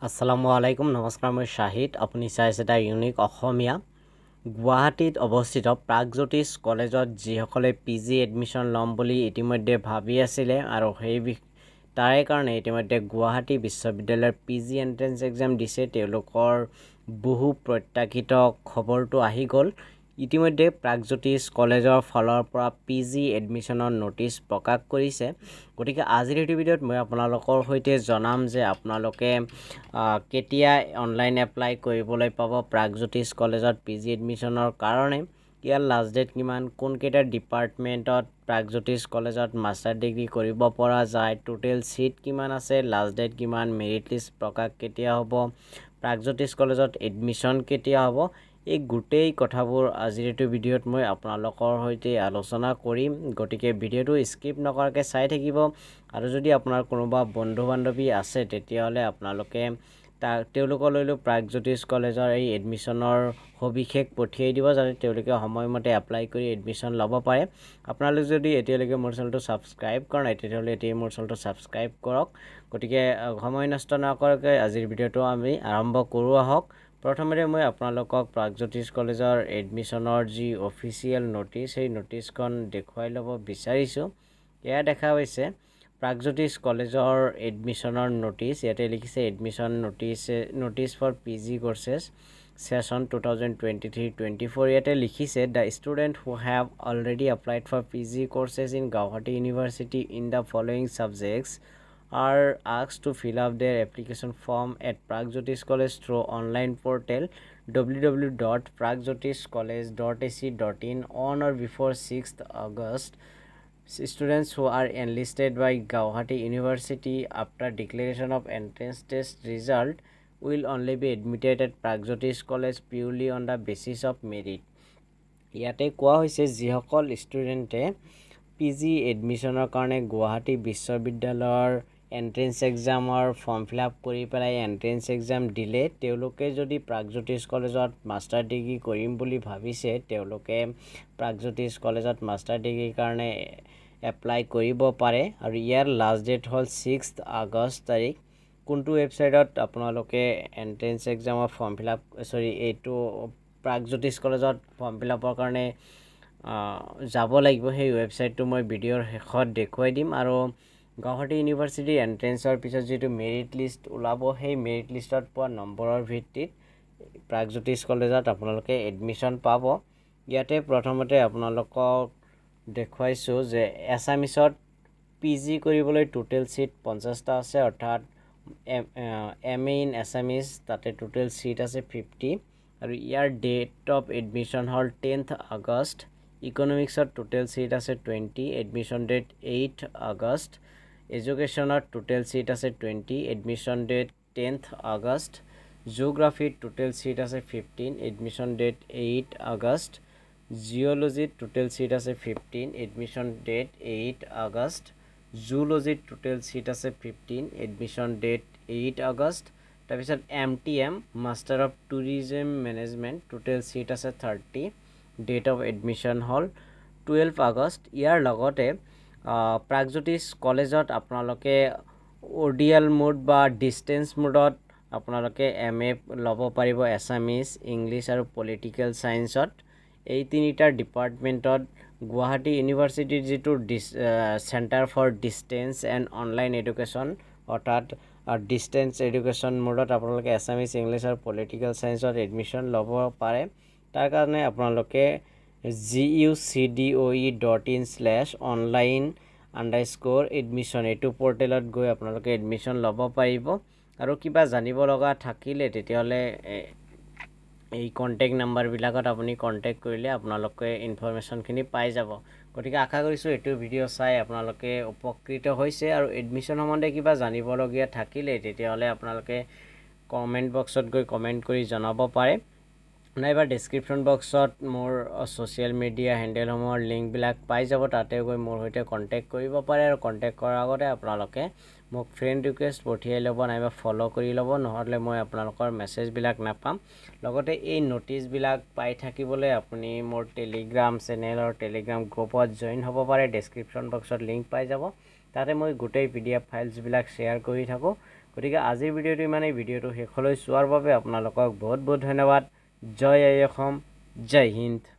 আসসালামু আলাইকুম নমস্কাৰ মই শাহিদ আপুনি চাইছে দা ইউনিক অসমীয়া গুৱাহাটীত অৱস্থিত প্ৰাগজ্যোতিষ কলেজত যিসকলে পিজি এডমিশ্যন ল'ম বুলি ইতিমধ্যে ভাবি আছিলে আৰু তাৰে কাৰণে ইতিমধ্যে গুৱাহাটী বিশ্ববিদ্যালয়ৰ পিজি এন্ট্ৰেন্স এক্সাম দিছে তেওঁলোকৰ বহু প্ৰত্যাশিত খবৰটো আহি গ'ল ইতিমধ্যে প্ৰাগজ্যোতিষ কলেজৰ ফালৰ পৰা পিজি এডমিশ্যনৰ নোটিছ প্ৰকাশ কৰিছে গতিকে আজিৰ এই ভিডিঅ'ত মই আপোনালোকৰ সৈতে জনাম যে আপোনালোকে কেতিয়া অনলাইন এপ্লাই কৰিবলৈ পাব প্ৰাগজ্যোতিষ কলেজত পিজি এডমিশ্যনৰ কাৰণে ইয়াৰ লাষ্ট ডেট কিমান কোন কেইটা ডিপাৰ্টমেণ্টত প্ৰাগজ্যোতিষ কলেজত মাষ্টাৰ ডিগ্ৰী কৰিব পৰা যায় টোটেল সিট কিমান আছে লাষ্ট ডেট কিমান মেৰিট লিষ্ট প্ৰকাশ কেতিয়া হ'ব প্ৰাগজ্যোতিষ কলেজত এডমিশ্যন কেতিয়া হ'ব এই গোটেই কথাবোৰ আজিৰ এই ভিডিঅ'ত মই আপোনালোকৰ সৈতে আলোচনা কৰিম গতিকে ভিডিঅ'টো স্কিপ নকৰাকৈ চাই থাকিব আৰু যদি আপোনাৰ কোনোবা বন্ধু বান্ধৱী আছে তেতিয়াহ'লে আপোনালোকে তেওঁলোকলৈ প্ৰাগজ্যোতিষ কলেজৰ এই এডমিশ্যনৰ সবিশেষ পঠিয়াই দিব যাতে তেওঁলোকে সময়মতে এপ্লাই কৰি এডমিশ্যন ল'ব পাৰে আপোনালোক যদি এতিয়ালৈকে মোৰ চেনেলটো ছাবস্ক্ৰাইব কৰা নাই তেতিয়াহ'লে এতিয়া মোৰ চেনেলটো ছাবস্ক্ৰাইব কৰক গতিকে সময় নষ্ট নকৰাকৈ আজিৰ ভিডিঅ'টো আমি আৰম্ভ কৰোঁ আহক প্ৰথমতে মই আপোনালোকক প্ৰাগজ্যোতিষ কলেজৰ এডমিশ্যনৰ যি অফিচিয়েল নোটিছ সেই নোটিছখন দেখুৱাই ল'ব বিচাৰিছোঁ এয়া দেখা হৈছে প্ৰাগজ্যোতিষ কলেজৰ এডমিশ্যনৰ নোটিছ ইয়াতে লিখিছে admission notice for PG courses session 2023-24 ইয়াতে লিখিছে the student who have already applied for PG courses in Guwahati University in the following subjects are asked to fill up their application form at Pragjyotish College through online portal www.pragjyotishcollege.ac.in on or before 6th August. Students who are enlisted by Guwahati University after declaration of entrance test result will only be admitted at Pragjyotish College purely on the basis of merit. ইয়াতে কোৱা হৈছে যিসকল ষ্টুডেণ্টে PG এডমিশ্যনৰ কাৰণে গুৱাহাটী বিশ্ববিদ্যালয়ৰ entrance এক্সামৰ form fill up কৰি পেলাই entrance exam দিলে তেওঁলোকে যদি প্ৰাগজ্যোতিষ কলেজত মাষ্টাৰ ডিগ্ৰী কৰিম বুলি ভাবিছে তেওঁলোকে প্ৰাগজ্যোতিষ কলেজত মাষ্টাৰ ডিগ্ৰীৰ কাৰণে এপ্লাই কৰিব পাৰে আৰু ইয়াৰ লাষ্ট ডেট হ'ল 6th আগষ্ট তাৰিখ কোনটো ৱেবছাইটত আপোনালোকে এন্ট্ৰেন্স এক্সামৰ ফৰ্ম ফিল আপ এইটো প্ৰাগজ্যোতিষ কলেজত ফৰ্ম ফিল আপৰ কাৰণে যাব লাগিব সেই ৱেবছাইটটো মই ভিডিঅ'ৰ শেষত দেখুৱাই দিম আৰু গুৱাহাটী ইউনিভাৰ্চিটিৰ এন্ট্ৰেন্সৰ পিছত যিটো মেৰিট লিষ্ট ওলাব সেই মেৰিট লিষ্টত পোৱা নম্বৰৰ ভিত্তিত প্ৰাগজ্যোতিষ কলেজত আপোনালোকে এডমিশ্যন পাব ইয়াতে প্ৰথমতে আপোনালোকক দেখুৱাইছোঁ যে এছামিছত পিজি কৰিবলৈ টোটেল সিট 50টা আছে অৰ্থাৎ এম এ ইন এছামিজ তাতে টোটেল সিট আছে 50 আৰু ইয়াৰ ডেট অফ এডমিশ্যন হ'ল 10th আগষ্ট ইকনমিক্সত টোটেল সিট আছে 20 এডমিশ্যন ডেট 8th আগষ্ট এডুকেশ্যনত টোটেল সিট আছে 20 এডমিশ্যন ডেট 10th আগষ্ট জিঅ'গ্ৰাফিত টোটেল সিট আছে 15 এডমিশ্যন ডেট 8th আগষ্ট জিঅ'লজিত টোটেল সিট আছে 15 এডমিশ্যন ডেট 8th আগষ্ট জুলজিত টোটেল সিট আছে 15 এডমিশ্যন ডেট 8th আগষ্ট তাৰপিছত MTM master of tourism management total seat আছে 30 date of admission হ'ল 12th August ইয়াৰ লগতে প্ৰাগজ্যোতিষ কলেজত আপোনালোকে অডিয়েল মোড বা ডিষ্টেন্স মোডত আপোনালোকে MA ল'ব পাৰিব এছামিজ ইংলিছ আৰু পলিটিকেল সায়েন্সত এই তিনিটা ডিপাৰ্টমেণ্টত গুৱাহাটী ইউনিভাৰ্চিটিৰ যিটো centre for distance and online education অৰ্থাৎ ডিষ্টেন্স এডুকেশ্যন মোডত আপোনালোকে এছামিজ ইংলিছ আৰু পলিটিকেল সায়েন্সত এডমিশ্যন ল'ব পাৰে তাৰ কাৰণে আপোনালোকে gucde.in/online_admission এইটো পৰ্টেলত গৈ আপোনালোকে এডমিশ্যন ল'ব পাৰিব আৰু কিবা জানিব লগা থাকিলে তেতিয়াহ'লে এই কণ্টেক্ট নাম্বাৰবিলাকত আপুনি কণ্টেক্ট কৰিলে আপোনালোকে ইনফৰমেশ্যনখিনি পাই যাব গতিকে আশা কৰিছোঁ এইটো ভিডিঅ' চাই আপোনালোকে উপকৃত হৈছে আৰু এডমিশ্যন সম্বন্ধে কিবা জানিবলগীয়া থাকিলে তেতিয়াহ'লে আপোনালোকে কমেণ্ট বক্সত গৈ কমেণ্ট কৰি জনাব পাৰে নাইবা ডেছক্ৰিপশ্যন বক্সত মোৰ ছ'চিয়েল মিডিয়া হেণ্ডেলসমূহৰ লিংকবিলাক পাই যাব তাতে গৈ মোৰ সৈতে কণ্টেক্ট কৰিব পাৰে আৰু কণ্টেক্ট কৰাৰ আগতে আপোনালোকে মোক ফ্ৰেণ্ড ৰিকুৱেষ্ট পঠিয়াই ল'ব নাইবা ফ'ল' কৰি ল'ব নহ'লে মই আপোনালোকৰ মেছেজবিলাক নাপাম লগতে এই নোটিছবিলাক পাই থাকিবলৈ আপুনি মোৰ টেলিগ্ৰাম চেনেল আৰু টেলিগ্ৰাম গ্ৰুপত জইন হ'ব পাৰে ডেছক্ৰিপশ্যন বক্সত লিংক পাই যাব তাতে মই গোটেই PDF ফাইলছবিলাক শ্বেয়াৰ কৰি থাকোঁ গতিকে আজিৰ ভিডিঅ'টো ইমানেই ভিডিঅ'টো শেষলৈ চোৱাৰ বাবে আপোনালোকক বহুত বহুত ধন্যবাদ জয় আই অসম জয় হিন্দ